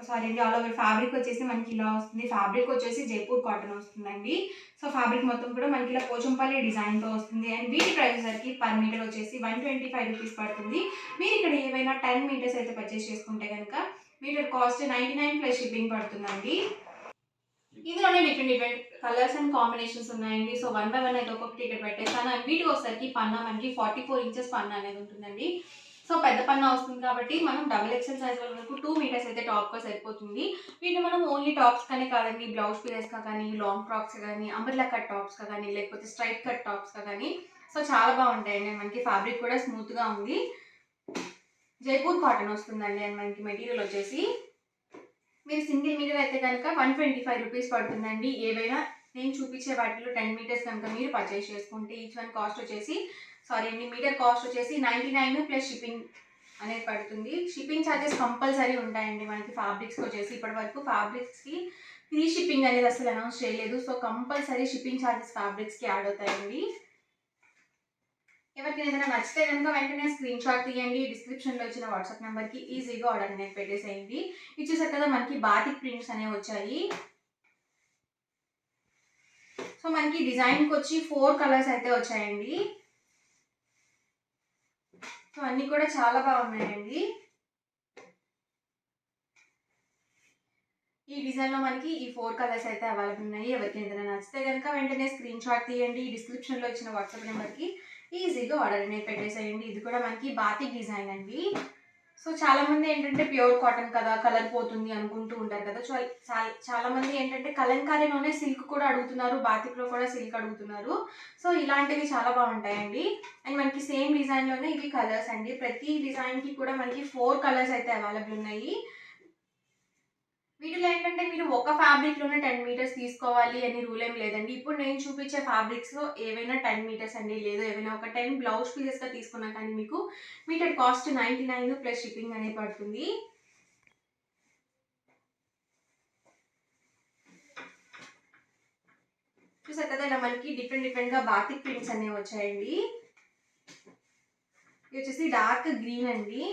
Sorry అండి, all over fabric వచ్చేసి మనకి ఇలా వస్తుంది. ఫ్యాబ్రిక్ వచ్చేసి జైపూర్ కాటన్ వస్తుందండి. సో ఫ్యాబ్రిక్ మొత్తం కూడా మనకి ఇలా పోచంపల్లి డిజైన్తో వస్తుంది. అండ్ వీటి ప్రైస్ సరికి పర్ మీటర్ వచ్చేసి 125 రూపీస్ పడుతుంది. మీరు ఇక్కడ ఏవైనా 10 మీటర్స్ అయితే పర్చేస్ చేసుకుంటే కనుక మీటర్ కాస్ట్ 99 ప్లస్ షిప్పింగ్ పడుతుందండి. ఇందులోనే డిఫరెంట్ కలర్స్ అండ్ కాంబినేషన్స్ ఉన్నాయండి. సో 1 బై 1 అయితే ఒక్కొక్కటి ఇక్కడ పెట్టేస్తాను. అండ్ వీటికి వచ్చేసరికి పన్నా మనకి 44 ఇంచెస్ పన్నా అనేది ఉంటుందండి. సో పెద్ద పన్నా వస్తుంది కాబట్టి మనం డబుల్ ఎక్సెల్ సైజ్ వరకు 2 మీటర్స్ అయితే టాప్గా సరిపోతుంది. వీటిని మనం ఓన్లీ టాప్స్ కానీ కాదండి, బ్లౌజ్ పీసెస్గా కానీ, లాంగ్ ఫ్రాక్స్ కానీ, అంబ్రెల్లా కట్ టాప్స్గా కానీ, లేకపోతే స్ట్రైట్ కట్ టాప్స్గా కానీ సో చాలా బాగుంటాయండి. మనకి ఫ్యాబ్రిక్ కూడా స్మూత్గా ఉంది. జైపూర్ కాటన్ వస్తుందండి. అండ్ మనకి మెటీరియల్ వచ్చేసి మీరు సింగిల్ మీటర్ అయితే కనుక 125 రూపీస్ పడుతుందండి. ఏవైనా నేను చూపించే వాటిలో 10 మీటర్స్ కనుక మీరు పర్చేస్ చేసుకుంటే ఈచ్ వన్ కాస్ట్ వచ్చేసి మీటర్ కాస్ట్ వచ్చేసి 99 ప్లస్ షిప్పింగ్ అనేది పడుతుంది. షిప్పింగ్ ఛార్జెస్ కంపల్సరీ ఉంటాయండి మనకి ఫ్యాబ్రిక్స్కి వచ్చేసి. ఇప్పటి వరకు ఫ్యాబ్రిక్స్కి ఫ్రీ షిప్పింగ్ అనేది అసలు అనౌన్స్ చేయలేదు. సో కంపల్సరీ షిప్పింగ్ ఛార్జెస్ ఫ్యాబ్రిక్స్కి యాడ్ అవుతాయండి. ఎవరికైనా ఏదైనా నచ్చితే కనుక వెంటనే స్క్రీన్ షాట్ తీయండి. డిస్క్రిప్షన్లో వచ్చిన వాట్సాప్ నెంబర్కి ఈజీగా ఆర్డర్ అనేది పెట్టేసేయండి. ఇచ్చేసారు కదా మనకి బాతిక్ ప్రింట్స్ అనేవి వచ్చాయి. సో మనకి డిజైన్కి వచ్చి 4 కలర్స్ అయితే వచ్చాయండి. సో అన్నీ కూడా చాలా బాగున్నాయండి. ఈ డిజైన్లో మనకి ఈ 4 కలర్స్ అయితే అవైలబుల్ ఉన్నాయి. ఎవరికైనా ఏదైనా నచ్చితే కనుక వెంటనే స్క్రీన్ షాట్ తీయండి. డిస్క్రిప్షన్లో ఇచ్చిన వాట్సాప్ నెంబర్కి ఈజీగా ఆర్డర్ అనేది పెట్టేసేయండి. ఇది కూడా మనకి బాతిక్ డిజైన్ అండి. సో చాలామంది ఏంటంటే ప్యూర్ కాటన్ కదా, కలర్ పోతుంది అనుకుంటూ ఉంటారు కదా. చాలామంది ఏంటంటే కలంకారీలోనే సిల్క్ కూడా అడుగుతున్నారు, బాతిక్లో కూడా సిల్క్ అడుగుతున్నారు. సో ఇలాంటివి చాలా బాగుంటాయండి. అండ్ మనకి సేమ్ డిజైన్లోనే ఇవి కలర్స్ అండి. ప్రతి డిజైన్కి కూడా మనకి 4 కలర్స్ అయితే అవైలబుల్ ఉన్నాయి. వీటిలో ఏంటంటే మీరు ఒక ఫ్యాబ్రిక్లోనే 10 మీటర్స్ తీసుకోవాలి అని రూల్ ఏం లేదండి. ఇప్పుడు నేను చూపించే ఫ్యాబ్రిక్స్లో ఏవైనా 10 మీటర్స్ అండి, లేదు ఏవైనా ఒక 10 బ్లౌజ్ పీసెస్గా తీసుకున్నా కానీ మీకు మీటర్ కాస్ట్ 99 ప్లస్ షిప్పింగ్ అనేది పడుతుంది. చూసారు కదా ఇలా మనకి డిఫరెంట్గా బాతిక్ ప్రింట్స్ అనేవి వచ్చాయండి. ఇది వచ్చేసి డార్క్ గ్రీన్ అండి.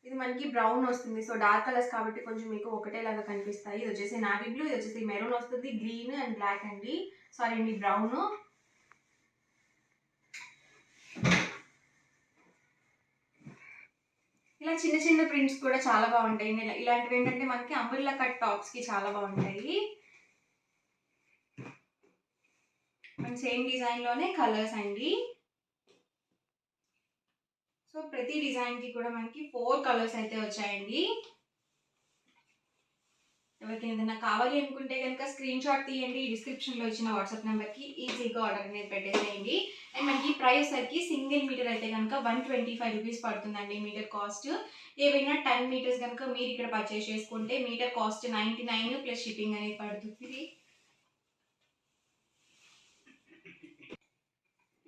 ఇది మనకి బ్రౌన్ వస్తుంది. సో డార్క్ కలర్స్ కాబట్టి కొంచెం మీకు ఒకటేలాగా కనిపిస్తాయి. ఇది వచ్చేసి నావీ బ్లూ, ఇది వచ్చేసి మెరూన్ వస్తుంది, గ్రీన్ అండ్ బ్లాక్ అండి. సారీ అండి, బ్రౌన్. ఇలా చిన్న చిన్న ప్రింట్స్ కూడా చాలా బాగుంటాయి. ఇలాంటివి ఏంటంటే మనకి అంబ్రెల్లా కట్ టాప్స్కి చాలా బాగుంటాయి. అండ్ సేమ్ డిజైన్లోనే కలర్స్ అండి. సో ప్రతి డిజైన్కి కూడా మనకి 4 కలర్స్ అయితే వచ్చాయండి. ఎవరికైనా ఏదైనా కావాలి అనుకుంటే కనుక స్క్రీన్ షాట్ తీయండి. డిస్క్రిప్షన్లో ఇచ్చిన వాట్సాప్ నెంబర్కి ఈజీగా ఆర్డర్ అనేది పెట్టేసేయండి. అండ్ మనకి ప్రైస్ సరికి సింగిల్ మీటర్ అయితే కనుక 125 రూపీస్ పడుతుందండి మీటర్ కాస్ట్. ఏవైనా 10 మీటర్స్ కనుక మీరు ఇక్కడ పర్చేస్ చేసుకుంటే మీటర్ కాస్ట్ 99 ప్లస్ షిప్పింగ్ అనేది పడుతుంది.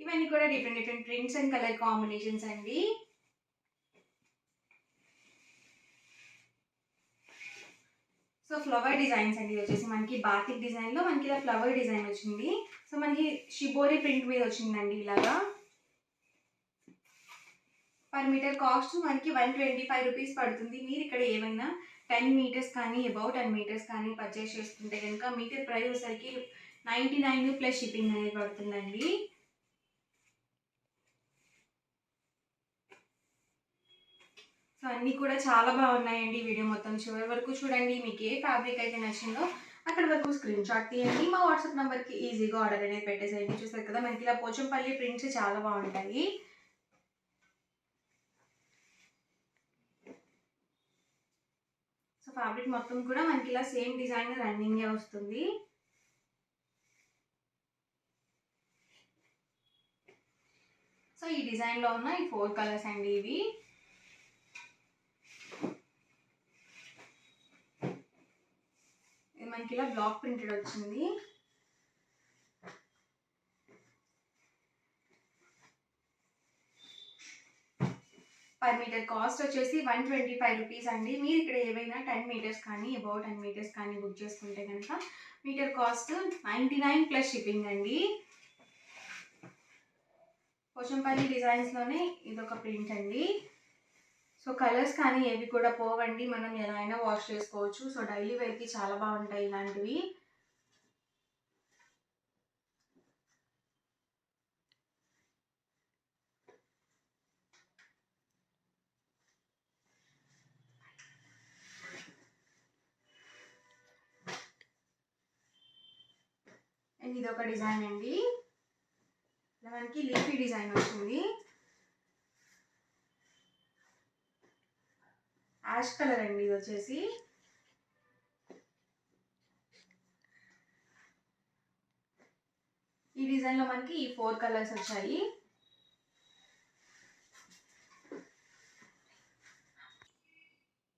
ఇవన్నీ కూడా different prints and colour combinations అండి. సో ఫ్లవర్ డిజైన్స్ అండి. వచ్చేసి మనకి బాతిక్ డిజైన్లో మనకి ఇలా ఫ్లవర్ డిజైన్ వచ్చింది. సో మనకి షిబోరి ప్రింట్ మీద వచ్చిందండి ఇలాగా. పర్ మీటర్ కాస్ట్ మనకి 125 రూపీస్ పడుతుంది. మీరు ఇక్కడ ఏమైనా 10 మీటర్స్ కానీ అబౌట్ 10 మీటర్స్ కానీ పర్చేస్ చేసుకుంటే కనుక మీటర్ ప్రైస్ వచ్చేసరికి 99 ప్లస్ షిప్పింగ్ అనేది పడుతుందండి. సో అన్నీ కూడా చాలా బాగున్నాయండి. వీడియో మొత్తం చివరి వరకు చూడండి. మీకు ఏ ఫ్యాబ్రిక్ అయితే నచ్చిందో అక్కడ వరకు స్క్రీన్ షాట్ తీయండి. మా వాట్సాప్ నెంబర్కి ఈజీగా ఆర్డర్ అనేది పెట్టేసేయండి. చూస్తారు కదా మనకి ఇలా పోచంపల్లి ప్రింట్స్ చాలా బాగుంటాయి. సో ఫ్యాబ్రిక్ మొత్తం కూడా మనకి ఇలా సేమ్ డిజైన్ రన్నింగే వస్తుంది. సో ఈ డిజైన్లో ఉన్న ఈ 4 కలర్స్ అండి ఇవి. మనకి ఇలా బ్లాక్ ప్రింటెడ్ వచ్చింది. పర్ మీటర్ కాస్ట్ వచ్చేసి 125 రూపీస్ అండి. మీరు ఇక్కడ ఏవైనా 10 మీటర్స్ కానీ అబౌట్ 10 మీటర్స్ కానీ బుక్ చేసుకుంటే కనుక మీటర్ కాస్ట్ 99 ప్లస్ షిప్పింగ్ అండి. పోచంపల్లి డిజైన్స్లోనే ఇదొక ప్రింట్ అండి. సో సో కలర్స్ కానీ ఏవి కూడా పోవండి, మనం ఎలా అయినా వాష్ చేసుకోవచ్చు. సో డైలీ వేర్కి చాలా బాగుంటాయి ఇలాంటివి. అండ్ ఇది ఒక డిజైన్ అండి, ఇలా మనకి లీఫీ డిజైన్ వచ్చింది. యాష్ కలర్ అండి ఇది వచ్చేసి. ఈ డిజైన్లో మనకి ఈ 4 కలర్స్ వచ్చాయి.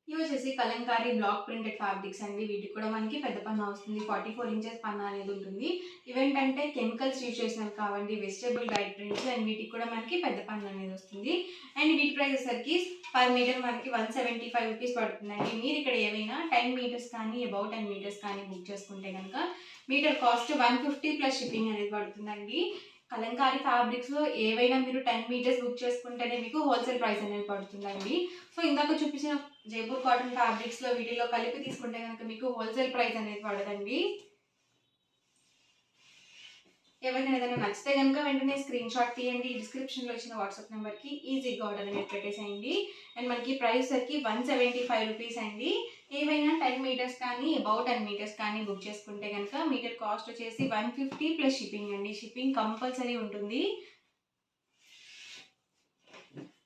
ఇవి వచ్చేసి కలంకారీ బ్లాక్ ప్రింటెడ్ ఫ్యాబ్రిక్స్ అండి. వీటికి కూడా మనకి పెద్ద పన్నా వస్తుంది, 44 ఇంచెస్ పన్నా అనేది ఉంటుంది. ఇవేంటంటే కెమికల్స్ యూజ్ చేసినవి కావండి, వెజిటేబుల్ డైట్ ప్రింట్స్. అండ్ వీటికి కూడా మనకి పెద్ద పన్నా అనేది వస్తుంది. అండ్ వీటి ప్రైస్ వచ్చేసరికి పర్ మీటర్ మనకి 175 రూపీస్ పడుతుందండి. మీరు ఇక్కడ ఏవైనా 10 మీటర్స్ కానీ అబౌట్ 10 మీటర్స్ కానీ బుక్ చేసుకుంటే కనుక మీటర్ కాస్ట్ 150 ప్లస్ షిప్పింగ్ అనేది పడుతుందండి. కలంకారీ ఫ్యాబ్రిక్స్లో ఏవైనా మీరు 10 మీటర్స్ బుక్ చేసుకుంటేనే మీకు హోల్సేల్ ప్రైస్ అనేది పడుతుందండి. సో ఇందాక చూపించిన జైపూర్ కాటన్ ఫ్యాబ్రిక్స్లో వీటిలో కలిపి తీసుకుంటే కనుక మీకు హోల్సేల్ ప్రైస్ అనేది పడదండి. ఎవరికైనా ఏదైనా నచ్చితే కనుక వెంటనే స్క్రీన్ షాట్ తీయండి. డిస్క్రిప్షన్లో ఇచ్చిన వాట్సాప్ నెంబర్కి ఈజీగా ఆర్డర్ అనేది పెట్టేసేయండి. అండ్ మనకి ప్రైస్ సరికి 175 రూపీస్ అండి. ఏవైనా 10 మీటర్స్ కానీ అబౌట్ 10 మీటర్స్ కానీ బుక్ చేసుకుంటే కనుక మీటర్ కాస్ట్ వచ్చేసి 150 ప్లస్ షిప్పింగ్ అండి. షిప్పింగ్ కంపల్సరీ ఉంటుంది.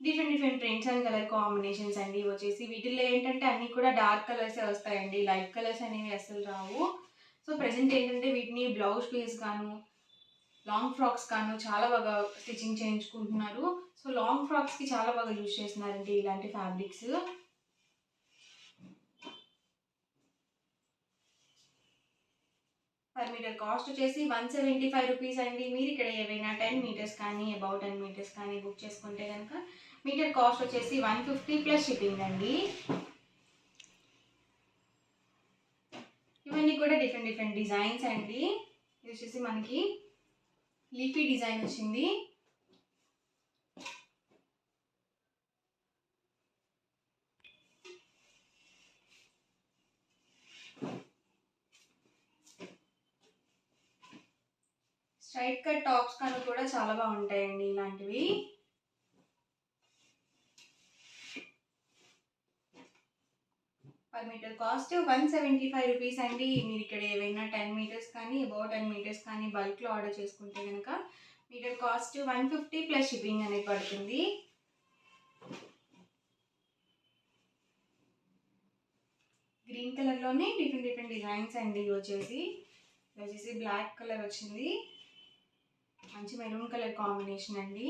Different prints and colour combinations అండి వచ్చేసి. వీటిల్లో ఏంటంటే అన్నీ కూడా డార్క్ కలర్సే వస్తాయండి, లైట్ కలర్స్ అనేవి అసలు రావు. సో ప్రజెంట్ ఏంటంటే వీటిని బ్లౌజ్ పీస్ గాను లాంగ్ ఫ్రాక్స్ గాను చాలా బాగా స్టిచ్చింగ్ చేయించుకుంటున్నారు. సో లాంగ్ ఫ్రాక్స్కి చాలా బాగా యూజ్ చేస్తున్నారండి ఇలాంటి ఫ్యాబ్రిక్స్. పర్ మీటర్ కాస్ట్ వచ్చేసి 175 రూపీస్ అండి. మీరు ఇక్కడ ఏవైనా 10 మీటర్స్ కానీ అబౌట్ 10 మీటర్స్ కానీ బుక్ చేసుకుంటే కనుక మీటర్ కాస్ట్ వచ్చేసి 150 ప్లస్ షిప్పింగ్ అండి. ఇవన్నీ కూడా డిఫరెంట్ డిజైన్స్ అండి. ఇది వచ్చేసి మనకి లీఫీ డిజైన్ వచ్చింది. స్ట్రైట్ కట్ టాప్స్ కానీ కూడా చాలా బాగుంటాయండి ఇలాంటివి. పర్ మీటర్ కాస్ట్ 175 రూపీస్ అండి. మీరు ఇక్కడ ఏవైనా 10 మీటర్స్ కానీ అబౌట్ 10 మీటర్స్ కానీ బల్క్లో ఆర్డర్ చేసుకుంటే కనుక మీటర్ కాస్ట్ 150 ప్లస్ షిప్పింగ్ అనేది పడుతుంది. గ్రీన్ కలర్లోనే డిఫరెంట్ డిజైన్స్ అండి. ఇవి వచ్చేసి బ్లాక్ కలర్ వచ్చింది, మంచి మెరూన్ కలర్ కాంబినేషన్ అండి.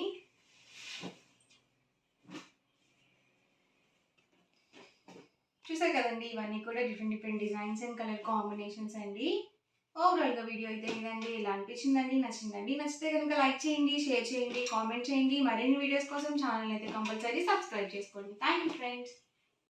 చూసారు కదండి, ఇవన్నీ కూడా different designs and colour combinations అండి. ఓవరాల్గా వీడియో అయితే ఇదండి. ఇలా అనిపించిందండి, నచ్చిందండి. నచ్చితే కనుక లైక్ చేయండి, షేర్ చేయండి, కామెంట్ చేయండి. మరిన్ని వీడియోస్ కోసం ఛానల్ అయితే కంపల్సరీ సబ్స్క్రైబ్ చేసుకోండి. Thank you friends.